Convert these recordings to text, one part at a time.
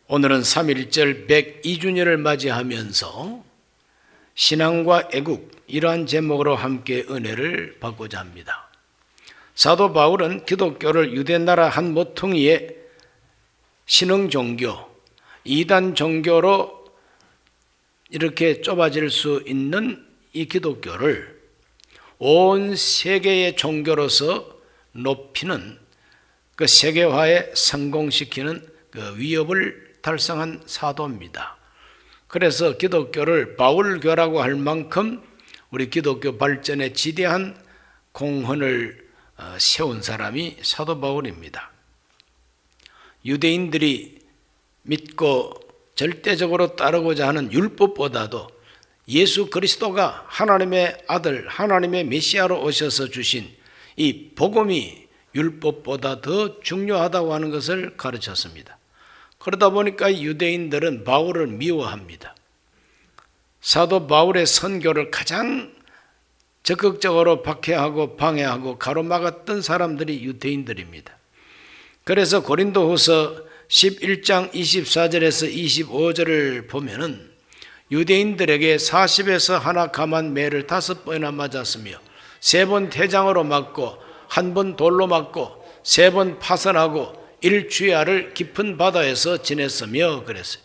오늘은 3.1절 102주년을 맞이하면서 신앙과 애국, 이러한 제목으로 함께 은혜를 받고자 합니다. 사도 바울은 기독교를 유대나라 한 모퉁이의 신흥종교, 이단 종교로 이렇게 좁아질 수 있는 이 기독교를 온 세계의 종교로서 높이는, 그 세계화에 성공시키는 그 위협을 달성한 사도입니다. 그래서 기독교를 바울교라고 할 만큼 우리 기독교 발전에 지대한 공헌을 세운 사람이 사도 바울입니다. 유대인들이 믿고 절대적으로 따르고자 하는 율법보다도 예수 그리스도가 하나님의 아들, 하나님의 메시아로 오셔서 주신 이 복음이 율법보다 더 중요하다고 하는 것을 가르쳤습니다. 그러다 보니까 유대인들은 바울을 미워합니다. 사도 바울의 선교를 가장 적극적으로 박해하고 방해하고 가로막았던 사람들이 유대인들입니다. 그래서 고린도후서 11장 24절에서 25절을 보면은 유대인들에게 40에서 하나 감한 매를 5번이나 맞았으며 3번 태장으로 맞고 1번 돌로 맞고 3번 파선하고 1주야를 깊은 바다에서 지냈으며 그랬어요.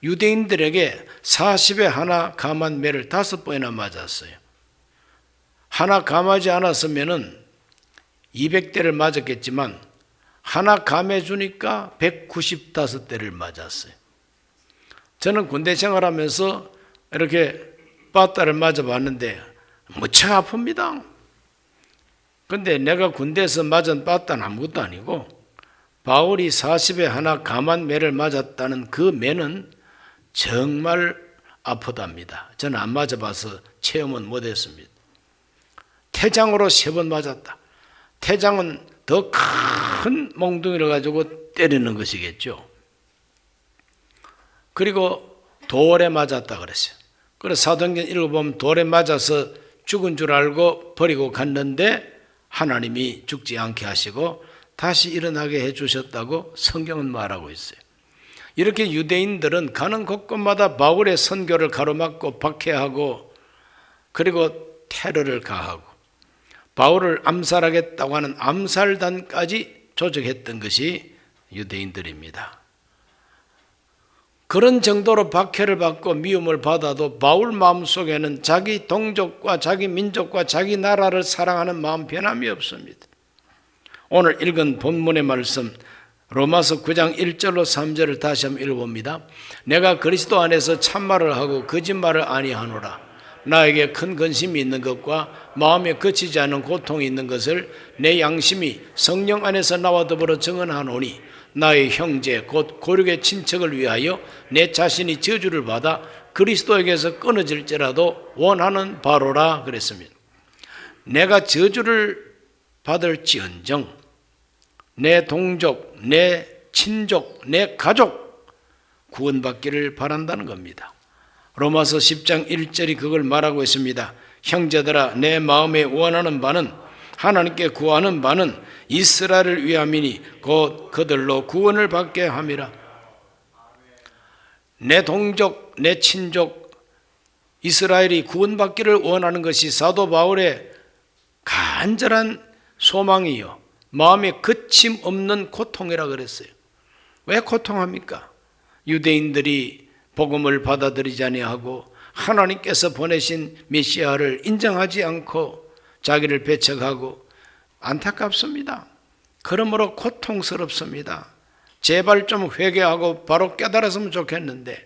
유대인들에게 40에 하나 감한 매를 5번이나 맞았어요. 하나 감하지 않았으면은 200대를 맞았겠지만 하나 감해주니까 195대를 맞았어요. 저는 군대 생활하면서 이렇게 빠따를 맞아봤는데 무척 아픕니다. 근데 내가 군대에서 맞은 빠따는 아무것도 아니고 바울이 40에 하나 감한 매를 맞았다는 그 매는 정말 아프답니다. 저는 안 맞아봐서 체험은 못했습니다. 태장으로 3번 맞았다. 태장은 더 큰 몽둥이를 가지고 때리는 것이겠죠. 그리고 돌에 맞았다 그랬어요. 그래서 사도행전 읽어보면 돌에 맞아서 죽은 줄 알고 버리고 갔는데 하나님이 죽지 않게 하시고 다시 일어나게 해주셨다고 성경은 말하고 있어요. 이렇게 유대인들은 가는 곳곳마다 바울의 선교를 가로막고 박해하고 그리고 테러를 가하고 바울을 암살하겠다고 하는 암살단까지 조직했던 것이 유대인들입니다. 그런 정도로 박해를 받고 미움을 받아도 바울 마음속에는 자기 동족과 자기 민족과 자기 나라를 사랑하는 마음 변함이 없습니다. 오늘 읽은 본문의 말씀 로마서 9장 1절로 3절을 다시 한번 읽어봅니다. 내가 그리스도 안에서 참말을 하고 거짓말을 아니하노라. 나에게 큰 근심이 있는 것과 마음에 그치지 않는 고통이 있는 것을 내 양심이 성령 안에서 나와 더불어 증언하노니 나의 형제 곧 고륙의 친척을 위하여 내 자신이 저주를 받아 그리스도에게서 끊어질지라도 원하는 바로라 그랬습니다. 내가 저주를 받을지언정 내 동족, 내 친족, 내 가족 구원받기를 바란다는 겁니다. 로마서 10장 1절이 그걸 말하고 있습니다. 형제들아 내 마음에 원하는 바는 하나님께 구하는 바는 이스라엘을 위함이니 곧 그들로 구원을 받게 함이라. 내 동족, 내 친족 이스라엘이 구원받기를 원하는 것이 사도 바울의 간절한 소망이요 마음에 그침없는 고통이라 그랬어요. 왜 고통합니까? 유대인들이 복음을 받아들이지 아니하고 하나님께서 보내신 메시아를 인정하지 않고 자기를 배척하고 안타깝습니다. 그러므로 고통스럽습니다. 제발 좀 회개하고 바로 깨달았으면 좋겠는데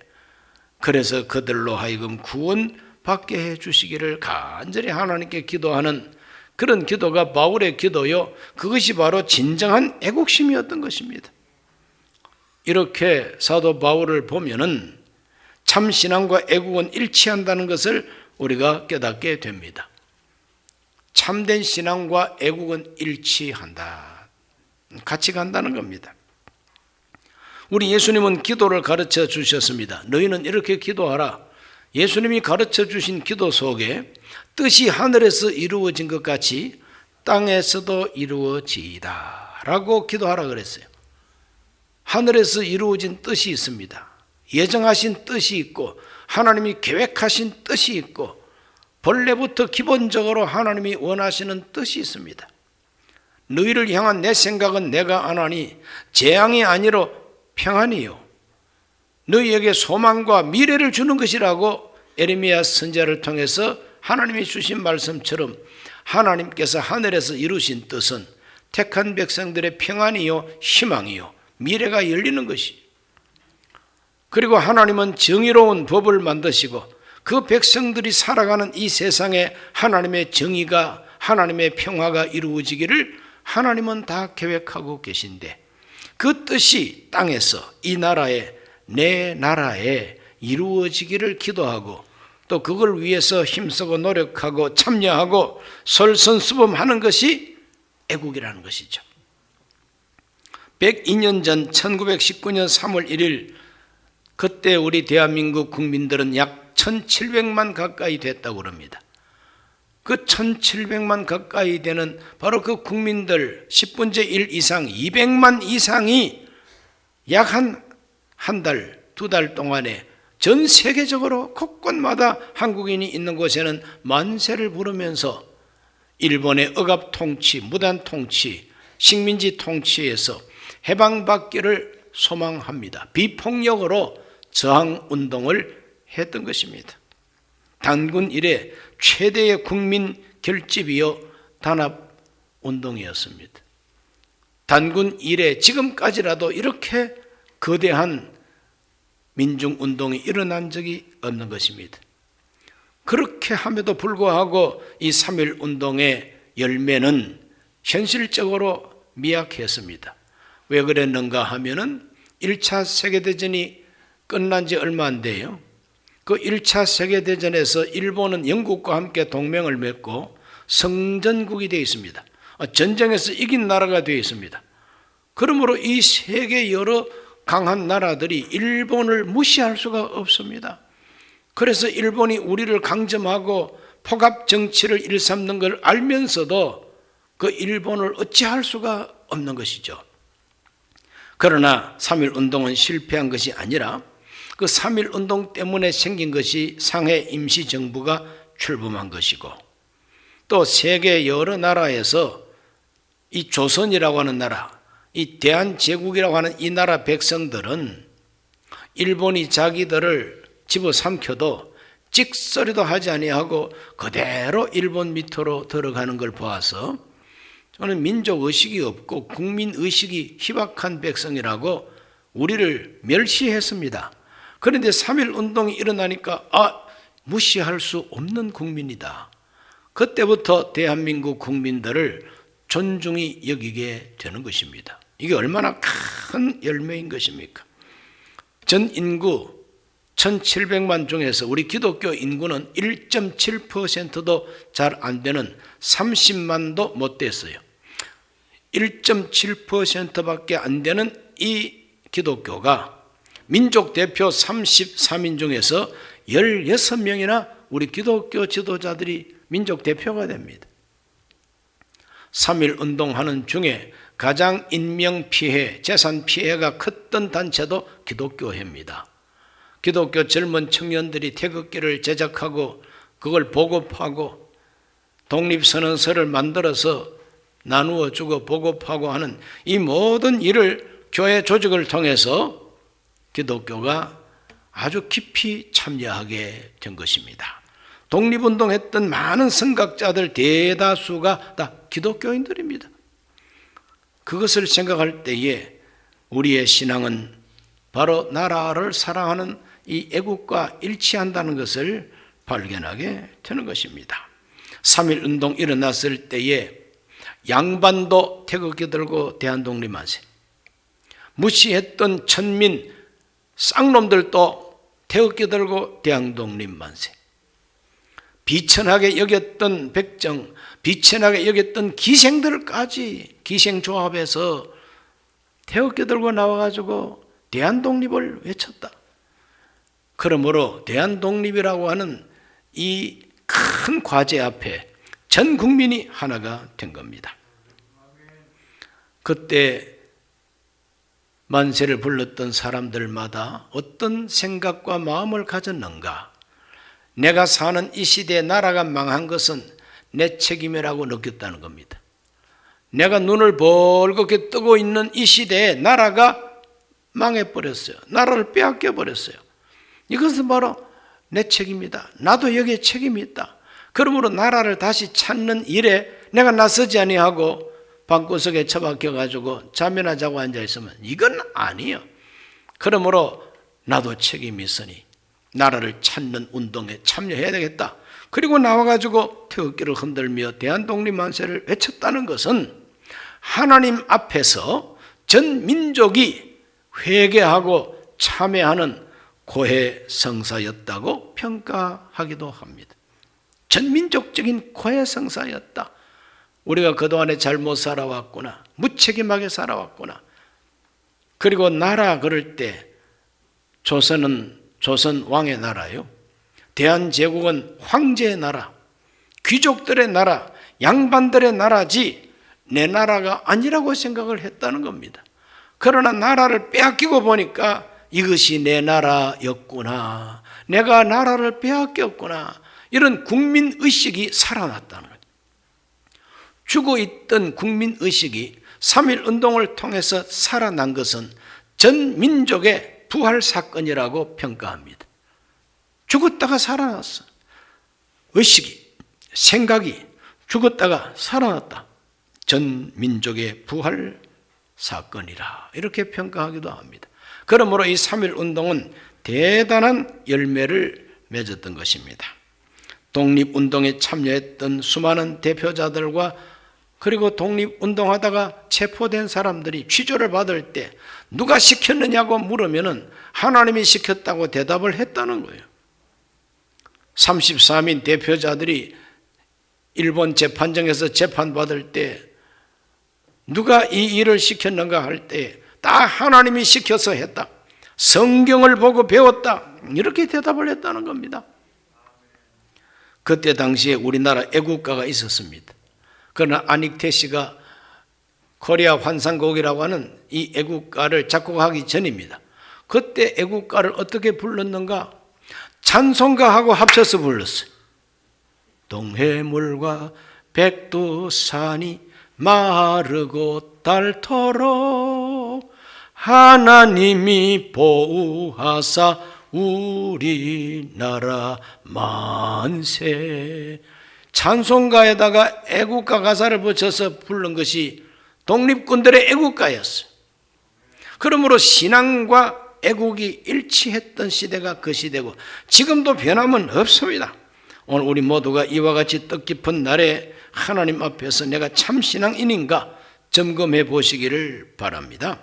그래서 그들로 하여금 구원받게 해주시기를 간절히 하나님께 기도하는 그런 기도가 바울의 기도요 그것이 바로 진정한 애국심이었던 것입니다. 이렇게 사도 바울을 보면은 참 신앙과 애국은 일치한다는 것을 우리가 깨닫게 됩니다. 참된 신앙과 애국은 일치한다. 같이 간다는 겁니다. 우리 예수님은 기도를 가르쳐 주셨습니다. 너희는 이렇게 기도하라. 예수님이 가르쳐 주신 기도 속에 뜻이 하늘에서 이루어진 것 같이 땅에서도 이루어지이다 라고 기도하라 그랬어요. 하늘에서 이루어진 뜻이 있습니다. 예정하신 뜻이 있고 하나님이 계획하신 뜻이 있고 본래부터 기본적으로 하나님이 원하시는 뜻이 있습니다. 너희를 향한 내 생각은 내가 아나니 재앙이 아니로 평안이요 너희에게 소망과 미래를 주는 것이라고 에레미야 선지자를 통해서 하나님이 주신 말씀처럼 하나님께서 하늘에서 이루신 뜻은 택한 백성들의 평안이요 희망이요 미래가 열리는 것이. 그리고 하나님은 정의로운 법을 만드시고 그 백성들이 살아가는 이 세상에 하나님의 정의가 하나님의 평화가 이루어지기를 하나님은 다 계획하고 계신데 그 뜻이 땅에서 이 나라에 내 나라에 이루어지기를 기도하고 또 그걸 위해서 힘쓰고 노력하고 참여하고 솔선수범하는 것이 애국이라는 것이죠. 102년 전 1919년 3월 1일 그때 우리 대한민국 국민들은 약 1700만 가까이 됐다고 합니다. 그 1700만 가까이 되는 바로 그 국민들 10분의 1 이상 200만 이상이 약 한 달, 두 달 동안에 전 세계적으로 곳곳마다 한국인이 있는 곳에는 만세를 부르면서 일본의 억압 통치, 무단 통치, 식민지 통치에서 해방받기를 소망합니다. 비폭력으로 저항운동을 했던 것입니다. 단군 이래 최대의 국민 결집이요 단합운동이었습니다. 단군 이래 지금까지라도 이렇게 거대한 민중운동이 일어난 적이 없는 것입니다. 그렇게 함에도 불구하고 이 3.1운동의 열매는 현실적으로 미약했습니다. 왜 그랬는가 하면은 1차 세계대전이 끝난 지 얼마 안 돼요. 그 1차 세계대전에서 일본은 영국과 함께 동맹을 맺고 성전국이 되어 있습니다. 전쟁에서 이긴 나라가 되어 있습니다. 그러므로 이 세계 여러 강한 나라들이 일본을 무시할 수가 없습니다. 그래서 일본이 우리를 강점하고 폭압 정치를 일삼는 걸 알면서도 그 일본을 어찌할 수가 없는 것이죠. 그러나 3.1운동은 실패한 것이 아니라 그 3.1운동 때문에 생긴 것이 상해 임시정부가 출범한 것이고 또 세계 여러 나라에서 이 조선이라고 하는 나라, 이 대한제국이라고 하는 이 나라 백성들은 일본이 자기들을 집어삼켜도 찍소리도 하지 아니하고 그대로 일본 밑으로 들어가는 걸 보아서 저는 민족의식이 없고 국민의식이 희박한 백성이라고 우리를 멸시했습니다. 그런데 3.1운동이 일어나니까 무시할 수 없는 국민이다. 그때부터 대한민국 국민들을 존중히 여기게 되는 것입니다. 이게 얼마나 큰 열매인 것입니까? 전 인구 1700만 중에서 우리 기독교 인구는 1.7%도 잘 안 되는 30만도 못 됐어요. 1.7%밖에 안 되는 이 기독교가 민족 대표 33인 중에서 16명이나 우리 기독교 지도자들이 민족 대표가 됩니다. 3.1운동 하는 중에 가장 인명피해, 재산 피해가 컸던 단체도 기독교회입니다. 기독교 젊은 청년들이 태극기를 제작하고 그걸 보급하고 독립선언서를 만들어서 나누어 주고 보급하고 하는 이 모든 일을 교회 조직을 통해서 기독교가 아주 깊이 참여하게 된 것입니다. 독립운동했던 많은 선각자들 대다수가 다 기독교인들입니다. 그것을 생각할 때에 우리의 신앙은 바로 나라를 사랑하는 이 애국과 일치한다는 것을 발견하게 되는 것입니다. 3.1운동 일어났을 때에 양반도 태극기 들고 대한독립만세, 무시했던 천민 쌍놈들도 태극기 들고 대한독립만세, 비천하게 여겼던 백정, 비천하게 여겼던 기생들까지 기생조합에서 태극기 들고 나와가지고 대한독립을 외쳤다. 그러므로 대한독립이라고 하는 이 큰 과제 앞에 전 국민이 하나가 된 겁니다. 그때 만세를 불렀던 사람들마다 어떤 생각과 마음을 가졌는가? 내가 사는 이 시대에 나라가 망한 것은 내 책임이라고 느꼈다는 겁니다. 내가 눈을 벌겋게 뜨고 있는 이 시대에 나라가 망해버렸어요. 나라를 빼앗겨버렸어요. 이것은 바로 내 책임이다. 나도 여기에 책임이 있다. 그러므로 나라를 다시 찾는 일에 내가 나서지 아니하고 방구석에 처박혀가지고 잠이나 자고 앉아있으면 이건 아니에요. 그러므로 나도 책임이 있으니 나라를 찾는 운동에 참여해야 되겠다. 그리고 나와가지고 태극기를 흔들며 대한독립만세를 외쳤다는 것은 하나님 앞에서 전 민족이 회개하고 참회하는 고해성사였다고 평가하기도 합니다. 전 민족적인 고해성사였다. 우리가 그동안에 잘못 살아왔구나. 무책임하게 살아왔구나. 그리고 나라 그럴 때 조선은 조선 왕의 나라요. 대한제국은 황제의 나라, 귀족들의 나라, 양반들의 나라지 내 나라가 아니라고 생각을 했다는 겁니다. 그러나 나라를 빼앗기고 보니까 이것이 내 나라였구나. 내가 나라를 빼앗겼구나. 이런 국민의식이 살아났다는 거죠. 죽어있던 국민의식이 3.1운동을 통해서 살아난 것은 전 민족의 부활 사건이라고 평가합니다. 죽었다가 살아났어. 의식이, 생각이 죽었다가 살아났다. 전 민족의 부활 사건이라 이렇게 평가하기도 합니다. 그러므로 이 3.1운동은 대단한 열매를 맺었던 것입니다. 독립운동에 참여했던 수많은 대표자들과 그리고 독립운동하다가 체포된 사람들이 취조를 받을 때 누가 시켰느냐고 물으면 하나님이 시켰다고 대답을 했다는 거예요. 33인 대표자들이 일본 재판정에서 재판받을 때 누가 이 일을 시켰는가 할 때 다 하나님이 시켜서 했다. 성경을 보고 배웠다. 이렇게 대답을 했다는 겁니다. 그때 당시에 우리나라 애국가가 있었습니다. 그러나 안익태 씨가 코리아 환상곡이라고 하는 이 애국가를 작곡하기 전입니다. 그때 애국가를 어떻게 불렀는가? 찬송가하고 합쳐서 불렀어요. 동해물과 백두산이 마르고 닳도록 하나님이 보호하사 우리나라 만세. 찬송가에다가 애국가 가사를 붙여서 부른 것이 독립군들의 애국가였어요. 그러므로 신앙과 애국이 일치했던 시대가 그 시대고 지금도 변함은 없습니다. 오늘 우리 모두가 이와 같이 뜻깊은 날에 하나님 앞에서 내가 참 신앙인인가 점검해 보시기를 바랍니다.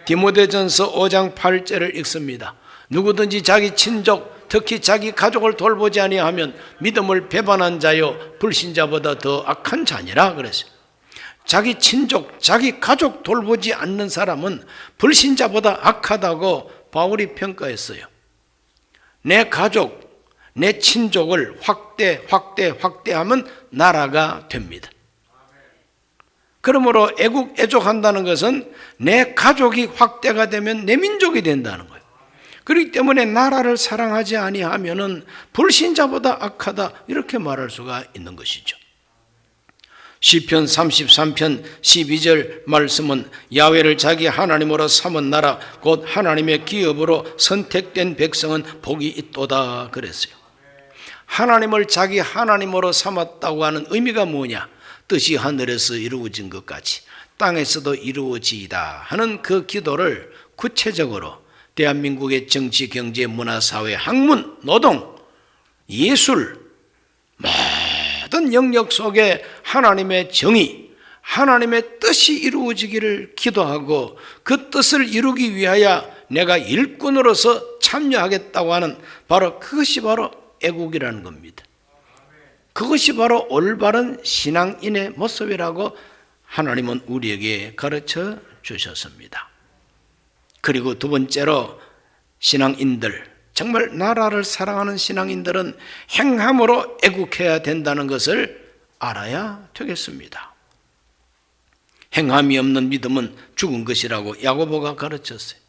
디모데전서 5장 8절을 읽습니다. 누구든지 자기 친족 특히 자기 가족을 돌보지 아니하면 믿음을 배반한 자요 불신자보다 더 악한 자니라 그랬어요. 자기 친족, 자기 가족 돌보지 않는 사람은 불신자보다 악하다고 바울이 평가했어요. 내 가족, 내 친족을 확대하면 나라가 됩니다. 그러므로 애족한다는 것은 내 가족이 확대가 되면 내 민족이 된다는 거예요. 그렇기 때문에 나라를 사랑하지 아니하면은 불신자보다 악하다 이렇게 말할 수가 있는 것이죠. 시편 33편 12절 말씀은 야훼를 자기 하나님으로 삼은 나라 곧 하나님의 기업으로 선택된 백성은 복이 있도다 그랬어요. 하나님을 자기 하나님으로 삼았다고 하는 의미가 뭐냐? 뜻이 하늘에서 이루어진 것 같이 땅에서도 이루어지이다 하는 그 기도를 구체적으로 대한민국의 정치, 경제, 문화, 사회, 학문, 노동, 예술 모든 영역 속에 하나님의 정의, 하나님의 뜻이 이루어지기를 기도하고 그 뜻을 이루기 위하여 내가 일꾼으로서 참여하겠다고 하는 바로 그것이 바로 애국이라는 겁니다. 그것이 바로 올바른 신앙인의 모습이라고 하나님은 우리에게 가르쳐 주셨습니다. 그리고 두 번째로 신앙인들, 정말 나라를 사랑하는 신앙인들은 행함으로 애국해야 된다는 것을 알아야 되겠습니다. 행함이 없는 믿음은 죽은 것이라고 야고보가 가르쳤어요.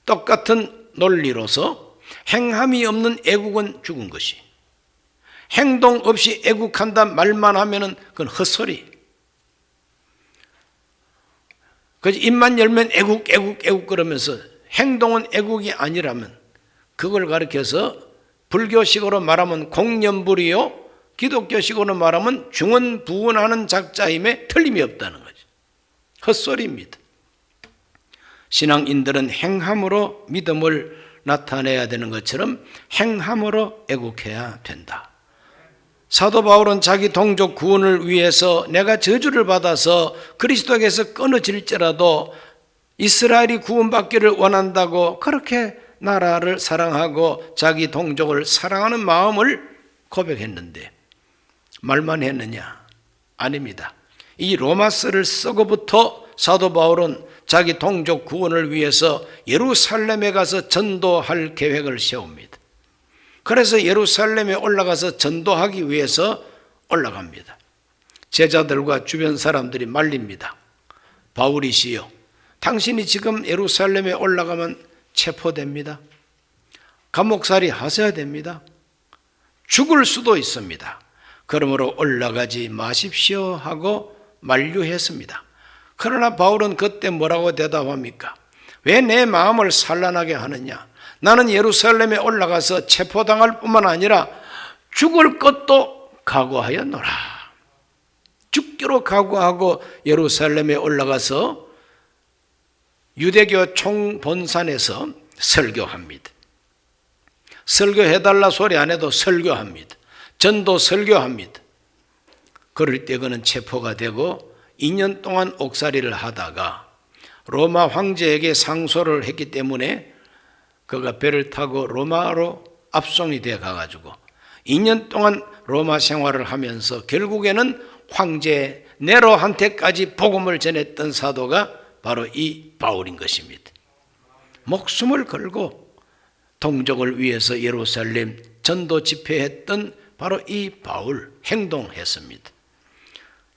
똑같은 논리로서 행함이 없는 애국은 죽은 것이, 행동 없이 애국한다 말만 하면은 그건 헛소리. 그래서 입만 열면 애국 그러면서 행동은 애국이 아니라면 그걸 가르쳐서 불교식으로 말하면 공연불이요, 기독교식으로 말하면 중언부언하는 작자임에 틀림이 없다는 거죠. 헛소리입니다. 신앙인들은 행함으로 믿음을 나타내야 되는 것처럼 행함으로 애국해야 된다. 사도 바울은 자기 동족 구원을 위해서 내가 저주를 받아서 그리스도에게서 끊어질지라도 이스라엘이 구원받기를 원한다고 그렇게 나라를 사랑하고 자기 동족을 사랑하는 마음을 고백했는데 말만 했느냐? 아닙니다. 이 로마서를 쓰고부터 사도 바울은 자기 동족 구원을 위해서 예루살렘에 가서 전도할 계획을 세웁니다. 그래서 예루살렘에 올라가서 전도하기 위해서 올라갑니다. 제자들과 주변 사람들이 말립니다. 바울이시여, 당신이 지금 예루살렘에 올라가면 체포됩니다. 감옥살이 하셔야 됩니다. 죽을 수도 있습니다. 그러므로 올라가지 마십시오 하고 만류했습니다. 그러나 바울은 그때 뭐라고 대답합니까? 왜 내 마음을 산란하게 하느냐? 나는 예루살렘에 올라가서 체포당할 뿐만 아니라 죽을 것도 각오하였노라. 죽기로 각오하고 예루살렘에 올라가서 유대교 총본산에서 설교합니다. 설교해달라 소리 안 해도 설교합니다. 전도 설교합니다. 그럴 때 그는 체포가 되고 2년 동안 옥살이를 하다가 로마 황제에게 상소를 했기 때문에 그가 배를 타고 로마로 압송이 되어 가가지고 2년 동안 로마 생활을 하면서 결국에는 황제 네로한테까지 복음을 전했던 사도가 바로 이 바울인 것입니다. 목숨을 걸고 동족을 위해서 예루살렘 전도 집회했던 바로 이 바울 행동했습니다.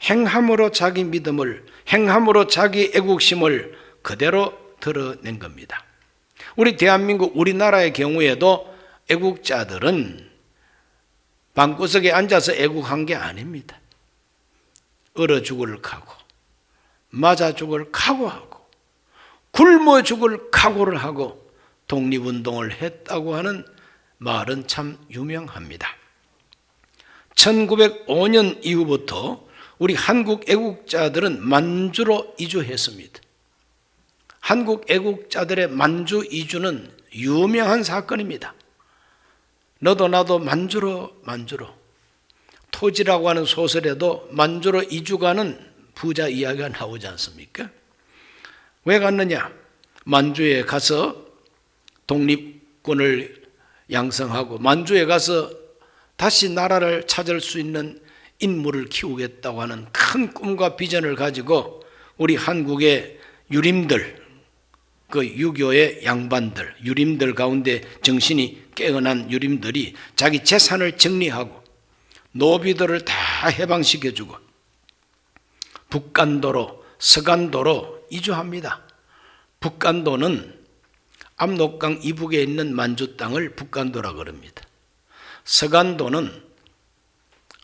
행함으로 자기 믿음을, 행함으로 자기 애국심을 그대로 드러낸 겁니다. 우리 대한민국 우리나라의 경우에도 애국자들은 방구석에 앉아서 애국한 게 아닙니다. 얼어 죽을 각오, 맞아 죽을 각오하고 굶어 죽을 각오를 하고 독립운동을 했다고 하는 말은 참 유명합니다. 1905년 이후부터 우리 한국 애국자들은 만주로 이주했습니다. 한국 애국자들의 만주 이주는 유명한 사건입니다. 너도 나도 만주로 토지라고 하는 소설에도 만주로 이주가는 부자 이야기가 나오지 않습니까? 왜 갔느냐? 만주에 가서 독립군을 양성하고 만주에 가서 다시 나라를 찾을 수 있는 인물을 키우겠다고 하는 큰 꿈과 비전을 가지고 우리 한국의 유림들, 그 유교의 양반들, 유림들 가운데 정신이 깨어난 유림들이 자기 재산을 정리하고 노비들을 다 해방시켜주고 북간도로, 서간도로 이주합니다. 북간도는 압록강 이북에 있는 만주 땅을 북간도라고 그럽니다. 서간도는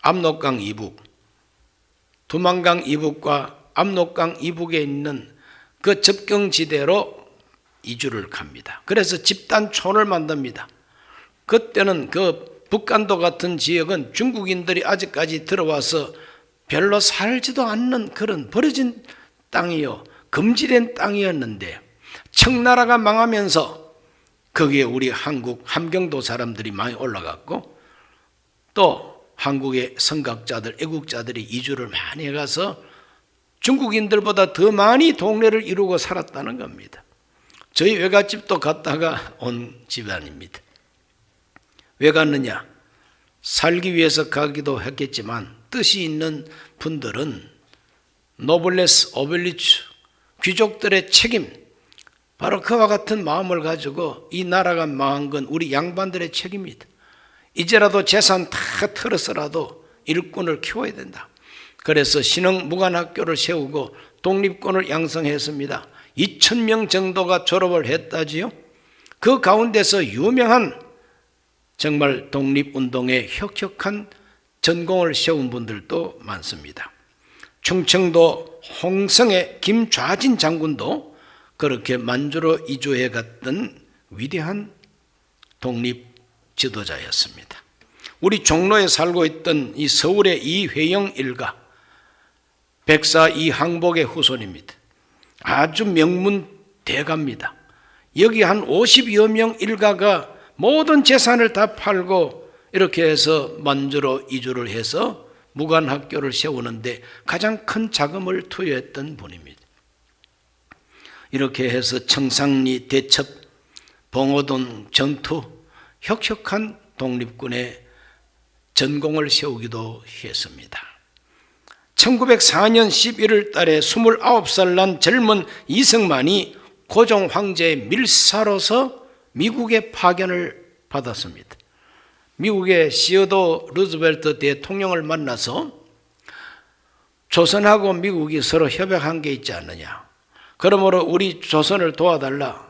압록강 이북, 두만강 이북과 압록강 이북에 있는 그 접경지대로 이주를 갑니다. 그래서 집단촌을 만듭니다. 그때는 그 북간도 같은 지역은 중국인들이 아직까지 들어와서 별로 살지도 않는 그런 버려진 땅이요, 금지된 땅이었는데 청나라가 망하면서 거기에 우리 한국 함경도 사람들이 많이 올라갔고 또 한국의 선각자들, 애국자들이 이주를 많이 해가서 중국인들보다 더 많이 동네를 이루고 살았다는 겁니다. 저희 외갓집도 갔다가 온 집안입니다. 왜 갔느냐? 살기 위해서 가기도 했겠지만 뜻이 있는 분들은 노블레스 오벨리츠, 귀족들의 책임, 바로 그와 같은 마음을 가지고 이 나라가 망한 건 우리 양반들의 책임이다. 이제라도 재산 다 털어서라도 일꾼을 키워야 된다. 그래서 신흥무관학교를 세우고 독립군을 양성했습니다. 2,000명 정도가 졸업을 했다지요. 그 가운데서 유명한 정말 독립운동에 혁혁한 전공을 세운 분들도 많습니다. 충청도 홍성의 김좌진 장군도 그렇게 만주로 이주해 갔던 위대한 독립 지도자였습니다. 우리 종로에 살고 있던 이 서울의 이회영 일가, 백사 이항복의 후손입니다. 아주 명문 대가입니다. 여기 한 50여 명 일가가 모든 재산을 다 팔고 이렇게 해서 만주로 이주를 해서 무관학교를 세우는데 가장 큰 자금을 투여했던 분입니다. 이렇게 해서 청산리, 대첩, 봉오동 전투, 혁혁한 독립군의 전공을 세우기도 했습니다. 1904년 11월 달에 29살 난 젊은 이승만이 고종 황제의 밀사로서 미국의 파견을 받았습니다. 미국의 시어도 루즈벨트 대통령을 만나서 조선하고 미국이 서로 협약한 게 있지 않느냐. 그러므로 우리 조선을 도와달라.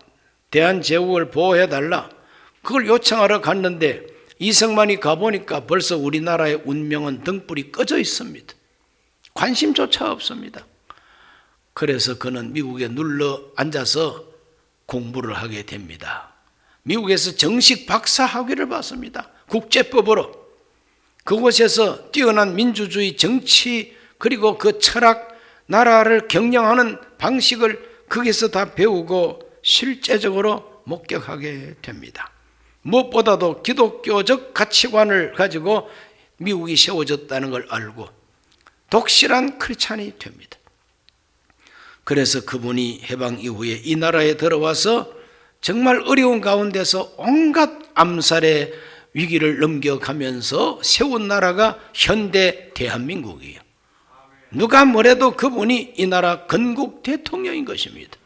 대한제국을 보호해달라. 그걸 요청하러 갔는데 이승만이 가보니까 벌써 우리나라의 운명은 등불이 꺼져 있습니다. 관심조차 없습니다. 그래서 그는 미국에 눌러 앉아서 공부를 하게 됩니다. 미국에서 정식 박사 학위를 받습니다. 국제법으로. 그곳에서 뛰어난 민주주의 정치 그리고 그 철학, 나라를 경영하는 방식을 거기서 다 배우고 실제적으로 목격하게 됩니다. 무엇보다도 기독교적 가치관을 가지고 미국이 세워졌다는 걸 알고 독실한 크리스찬이 됩니다. 그래서 그분이 해방 이후에 이 나라에 들어와서 정말 어려운 가운데서 온갖 암살의 위기를 넘겨가면서 세운 나라가 현대 대한민국이에요. 누가 뭐래도 그분이 이 나라 건국 대통령인 것입니다.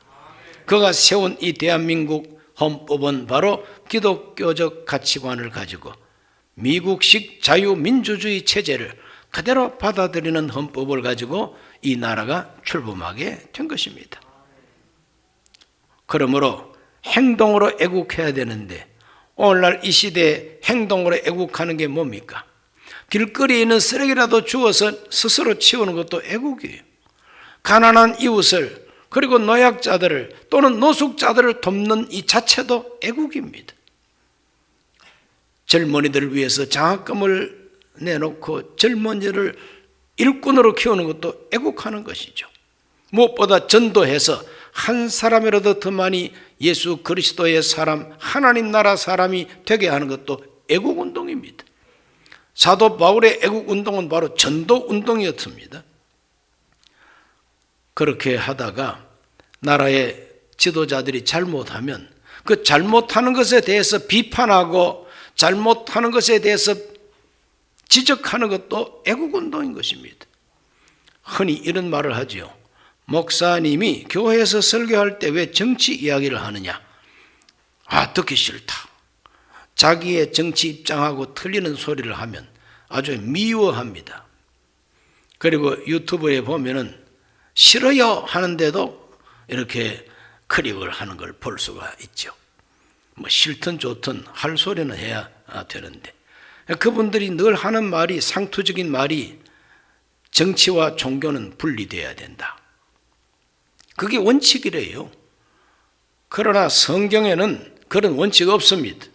그가 세운 이 대한민국 헌법은 바로 기독교적 가치관을 가지고 미국식 자유민주주의 체제를 그대로 받아들이는 헌법을 가지고 이 나라가 출범하게 된 것입니다. 그러므로 행동으로 애국해야 되는데 오늘날 이 시대에 행동으로 애국하는 게 뭡니까? 길거리에 있는 쓰레기라도 주워서 스스로 치우는 것도 애국이에요. 가난한 이웃을 그리고 노약자들을 또는 노숙자들을 돕는 이 자체도 애국입니다. 젊은이들을 위해서 장학금을 내놓고 젊은이를 일꾼으로 키우는 것도 애국하는 것이죠. 무엇보다 전도해서 한 사람이라도 더 많이 예수 그리스도의 사람, 하나님 나라 사람이 되게 하는 것도 애국운동입니다. 사도 바울의 애국운동은 바로 전도운동이었습니다. 그렇게 하다가 나라의 지도자들이 잘못하면 그 잘못하는 것에 대해서 비판하고 잘못하는 것에 대해서 지적하는 것도 애국운동인 것입니다. 흔히 이런 말을 하죠. 목사님이 교회에서 설교할 때 왜 정치 이야기를 하느냐? 듣기 싫다. 자기의 정치 입장하고 틀리는 소리를 하면 아주 미워합니다. 그리고 유튜브에 보면은 싫어요 하는데도 이렇게 클릭을 하는 걸 볼 수가 있죠. 뭐 싫든 좋든 할 소리는 해야 되는데 그분들이 늘 하는 말이 상투적인 말이 정치와 종교는 분리돼야 된다. 그게 원칙이래요. 그러나 성경에는 그런 원칙 없습니다.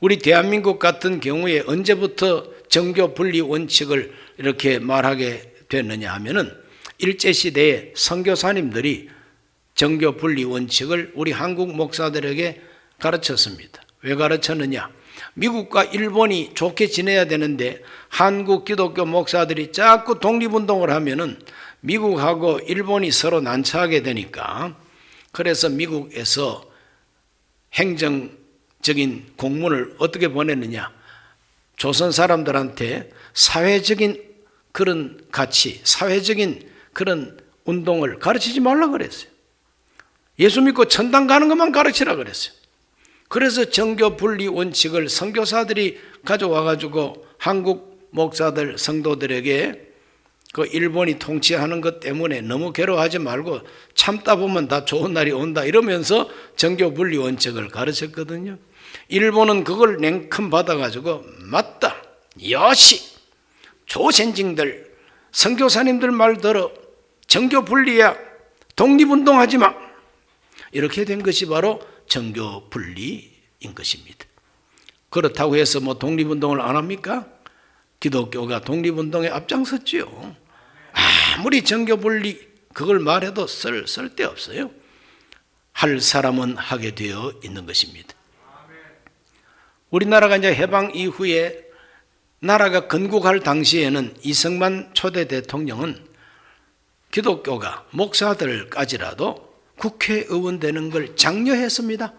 우리 대한민국 같은 경우에 언제부터 정교 분리 원칙을 이렇게 말하게 됐느냐 하면은 일제시대에 선교사님들이 정교 분리 원칙을 우리 한국 목사들에게 가르쳤습니다. 왜 가르쳤느냐? 미국과 일본이 좋게 지내야 되는데 한국 기독교 목사들이 자꾸 독립운동을 하면은 미국하고 일본이 서로 난처하게 되니까 그래서 미국에서 행정적인 공문을 어떻게 보냈느냐? 조선 사람들한테 사회적인 그런 가치, 사회적인 그런 운동을 가르치지 말라 그랬어요. 예수 믿고 천당 가는 것만 가르치라 그랬어요. 그래서 정교 분리 원칙을 선교사들이 가져와 가지고 한국 목사들 성도들에게 그 일본이 통치하는 것 때문에 너무 괴로워하지 말고 참다 보면 다 좋은 날이 온다 이러면서 정교 분리 원칙을 가르쳤거든요. 일본은 그걸 냉큼 받아가지고 맞다, 여시 조선징들 선교사님들 말 들어 정교 분리야, 독립운동하지 마, 이렇게 된 것이 바로 정교 분리인 것입니다. 그렇다고 해서 뭐 독립운동을 안 합니까? 기독교가 독립운동에 앞장섰지요. 아무리 정교 분리 그걸 말해도 쓸데없어요. 할 사람은 하게 되어 있는 것입니다. 우리나라가 이제 해방 이후에 나라가 건국할 당시에는 이승만 초대 대통령은 기독교가 목사들까지라도 국회의원 되는 걸 장려했습니다.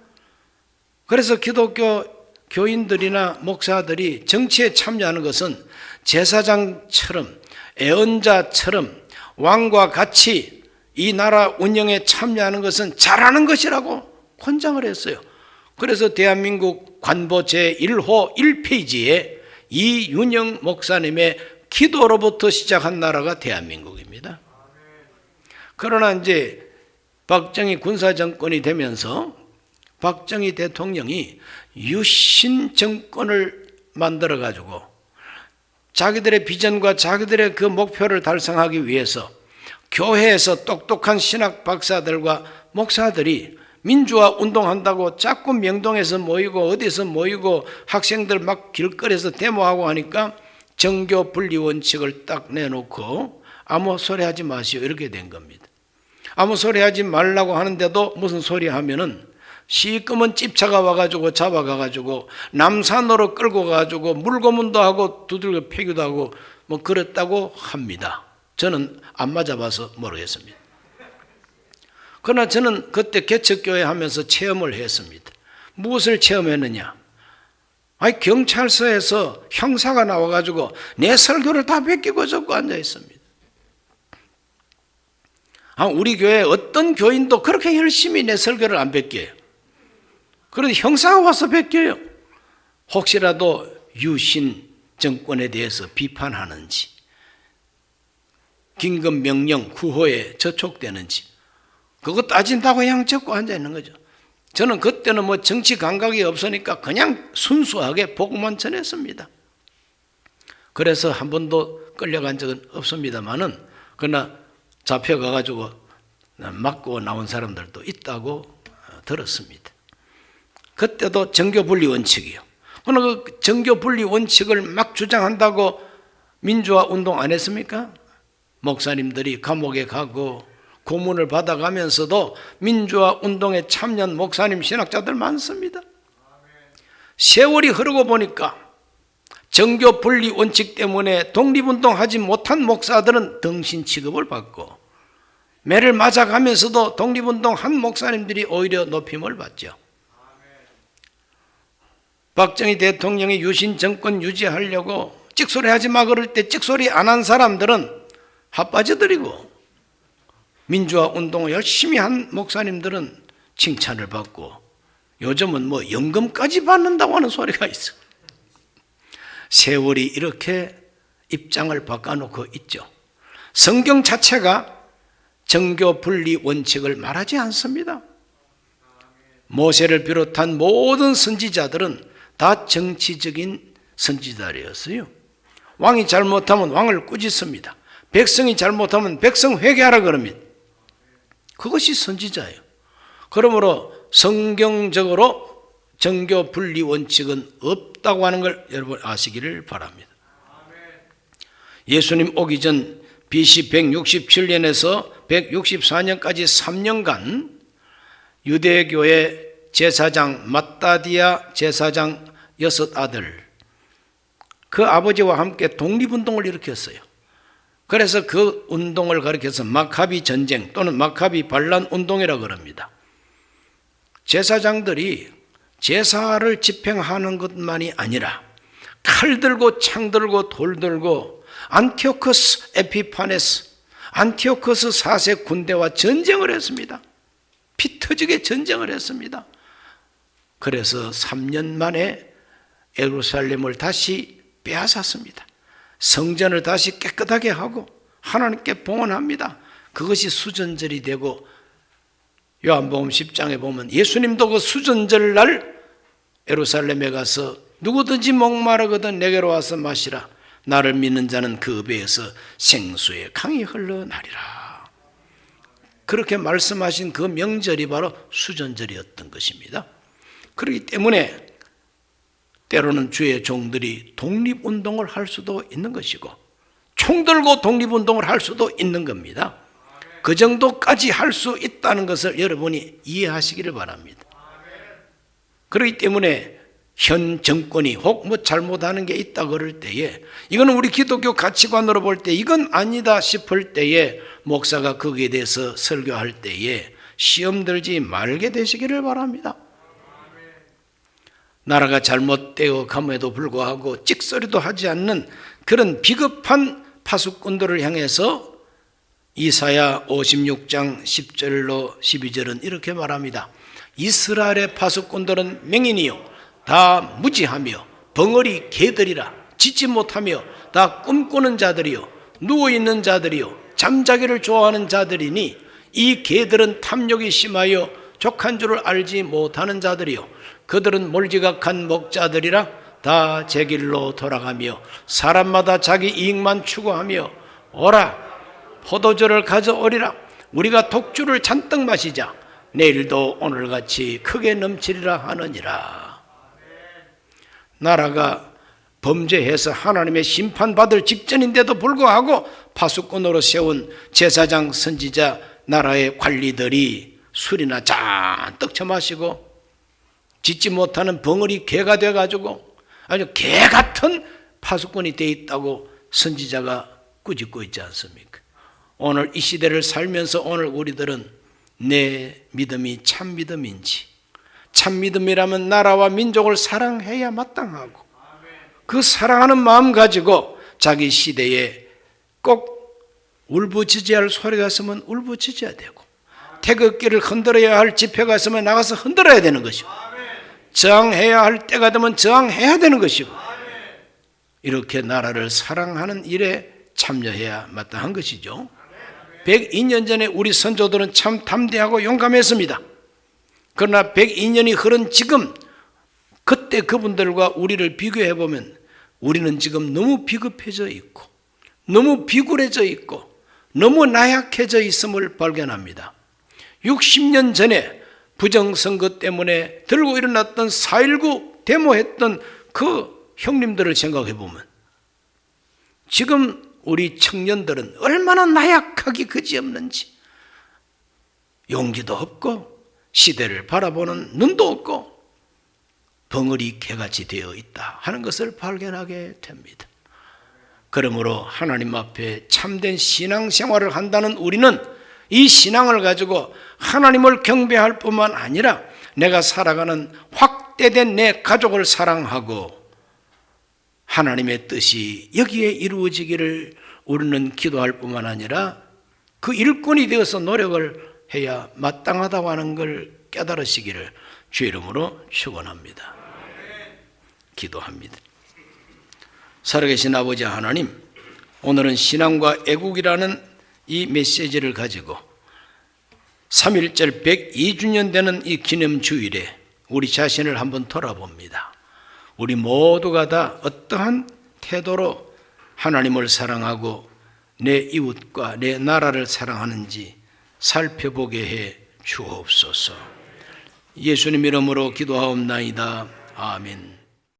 그래서 기독교 교인들이나 목사들이 정치에 참여하는 것은 제사장처럼 애언자처럼 왕과 같이 이 나라 운영에 참여하는 것은 잘하는 것이라고 권장을 했어요. 그래서 대한민국 관보 제1호 1페이지에 이윤영 목사님의 기도로부터 시작한 나라가 대한민국입니다. 그러나 이제 박정희 군사정권이 되면서 박정희 대통령이 유신 정권을 만들어 가지고 자기들의 비전과 자기들의 그 목표를 달성하기 위해서 교회에서 똑똑한 신학 박사들과 목사들이 민주화 운동한다고 자꾸 명동에서 모이고 어디서 모이고 학생들 막 길거리에서 데모하고 하니까 정교 분리 원칙을 딱 내놓고 아무 소리 하지 마시오 이렇게 된 겁니다. 아무 소리 하지 말라고 하는데도 무슨 소리 하면은 시꺼먼 찝차가 와가지고 잡아가가지고 남산으로 끌고 가가지고 물고문도 하고 두들겨 패기도 하고 뭐 그랬다고 합니다. 저는 안 맞아봐서 모르겠습니다. 그러나 저는 그때 개척교회 하면서 체험을 했습니다. 무엇을 체험했느냐? 아니 경찰서에서 형사가 나와가지고 내 설교를 다 베끼고 적고 앉아 있습니다. 우리 교회 어떤 교인도 그렇게 열심히 내 설교를 안 베껴요. 그런데 형사가 와서 베껴요. 혹시라도 유신 정권에 대해서 비판하는지, 긴급 명령 구호에 저촉되는지 그거 따진다고 그냥 적고 앉아 있는 거죠. 저는 그때는 뭐 정치 감각이 없으니까 그냥 순수하게 복음만 전했습니다. 그래서 한 번도 끌려간 적은 없습니다만은 그러나 잡혀가가지고 맞고 나온 사람들도 있다고 들었습니다. 그때도 정교분리 원칙이요. 그러나 그 정교분리 원칙을 막 주장한다고 민주화 운동 안 했습니까? 목사님들이 감옥에 가고 고문을 받아가면서도 민주화 운동에 참여한 목사님 신학자들 많습니다. 세월이 흐르고 보니까 정교분리 원칙 때문에 독립운동하지 못한 목사들은 등신 취급을 받고 매를 맞아가면서도 독립운동한 목사님들이 오히려 높임을 받죠. 박정희 대통령이 유신 정권 유지하려고 찍소리 하지 마 그럴 때 찍소리 안 한 사람들은 핫바지들이고 민주화 운동을 열심히 한 목사님들은 칭찬을 받고 요즘은 뭐 연금까지 받는다고 하는 소리가 있어. 세월이 이렇게 입장을 바꿔놓고 있죠. 성경 자체가 정교 분리 원칙을 말하지 않습니다. 모세를 비롯한 모든 선지자들은 다 정치적인 선지자였어요. 왕이 잘못하면 왕을 꾸짖습니다. 백성이 잘못하면 백성 회개하라 그럽니다. 그것이 선지자예요. 그러므로 성경적으로 정교 분리 원칙은 없다고 하는 걸 여러분 아시기를 바랍니다. 예수님 오기 전 BC 167년에서 164년까지 3년간 유대교의 제사장 마따디아 제사장 6아들 그 아버지와 함께 독립운동을 일으켰어요. 그래서 그 운동을 가리켜서 마카비 전쟁 또는 마카비 반란 운동이라고 합니다. 제사장들이 제사를 집행하는 것만이 아니라 칼 들고 창 들고 돌 들고 안티오코스 에피파네스 안티오코스 4세 군대와 전쟁을 했습니다. 피 터지게 전쟁을 했습니다. 그래서 3년 만에 예루살렘을 다시 빼앗았습니다. 성전을 다시 깨끗하게 하고 하나님께 봉헌합니다. 그것이 수전절이 되고, 요한복음 10장에 보면 예수님도 그 수전절 날 예루살렘에 가서 누구든지 목마르거든 내게로 와서 마시라. 나를 믿는 자는 그 배에서 생수의 강이 흘러나리라. 그렇게 말씀하신 그 명절이 바로 수전절이었던 것입니다. 그렇기 때문에 때로는 주의 종들이 독립운동을 할 수도 있는 것이고, 총 들고 독립운동을 할 수도 있는 겁니다. 그 정도까지 할 수 있다는 것을 여러분이 이해하시기를 바랍니다. 그렇기 때문에 현 정권이 혹 뭐 잘못하는 게 있다 그럴 때에, 이거는 우리 기독교 가치관으로 볼 때 이건 아니다 싶을 때에 목사가 거기에 대해서 설교할 때에 시험 들지 말게 되시기를 바랍니다. 나라가 잘못되어 감에도 불구하고 찍소리도 하지 않는 그런 비겁한 파수꾼들을 향해서 이사야 56장 10절로 12절은 이렇게 말합니다. 이스라엘의 파수꾼들은 맹인이요 다 무지하며 벙어리 개들이라. 짖지 못하며 다 꿈꾸는 자들이요 누워있는 자들이요 잠자기를 좋아하는 자들이니 이 개들은 탐욕이 심하여 족한 줄을 알지 못하는 자들이요 그들은 몰지각한 목자들이라. 다 제 길로 돌아가며 사람마다 자기 이익만 추구하며 오라 포도주를 가져오리라. 우리가 독주를 잔뜩 마시자. 내일도 오늘같이 크게 넘치리라 하느니라. 나라가 범죄해서 하나님의 심판받을 직전인데도 불구하고 파수꾼으로 세운 제사장, 선지자, 나라의 관리들이 술이나 잔뜩 처마시고 짖지 못하는 벙어리 개가 돼가지고 아주 개 같은 파수꾼이 돼 있다고 선지자가 꾸짖고 있지 않습니까? 오늘 이 시대를 살면서 오늘 우리들은 내 믿음이 참 믿음인지, 참 믿음이라면 나라와 민족을 사랑해야 마땅하고 그 사랑하는 마음 가지고 자기 시대에 꼭 울부짖어야 할 소리가 있으면 울부짖어야 되고, 태극기를 흔들어야 할 집회가 있으면 나가서 흔들어야 되는 것이고, 저항해야 할 때가 되면 저항해야 되는 것이고, 이렇게 나라를 사랑하는 일에 참여해야 마땅한 것이죠. 102년 전에 우리 선조들은 참 담대하고 용감했습니다. 그러나 102년이 흐른 지금 그때 그분들과 우리를 비교해 보면 우리는 지금 너무 비급해져 있고 너무 비굴해져 있고 너무 나약해져 있음을 발견합니다. 60년 전에 부정선거 때문에 들고 일어났던 4.19 데모했던 그 형님들을 생각해 보면 지금 우리 청년들은 얼마나 나약하기 그지없는지, 용기도 없고 시대를 바라보는 눈도 없고 벙어리 개같이 되어 있다 하는 것을 발견하게 됩니다. 그러므로 하나님 앞에 참된 신앙생활을 한다는 우리는 이 신앙을 가지고 하나님을 경배할 뿐만 아니라 내가 살아가는 확대된 내 가족을 사랑하고 하나님의 뜻이 여기에 이루어지기를 우리는 기도할 뿐만 아니라 그 일꾼이 되어서 노력을 해야 마땅하다고 하는 걸 깨달으시기를 주의 이름으로 축원합니다. 기도합니다. 살아계신 아버지 하나님, 오늘은 신앙과 애국이라는 이 메시지를 가지고 3.1절 102주년 되는 이 기념주일에 우리 자신을 한번 돌아봅니다. 우리 모두가 다 어떠한 태도로 하나님을 사랑하고 내 이웃과 내 나라를 사랑하는지 살펴보게 해 주옵소서. 예수님 이름으로 기도하옵나이다. 아멘.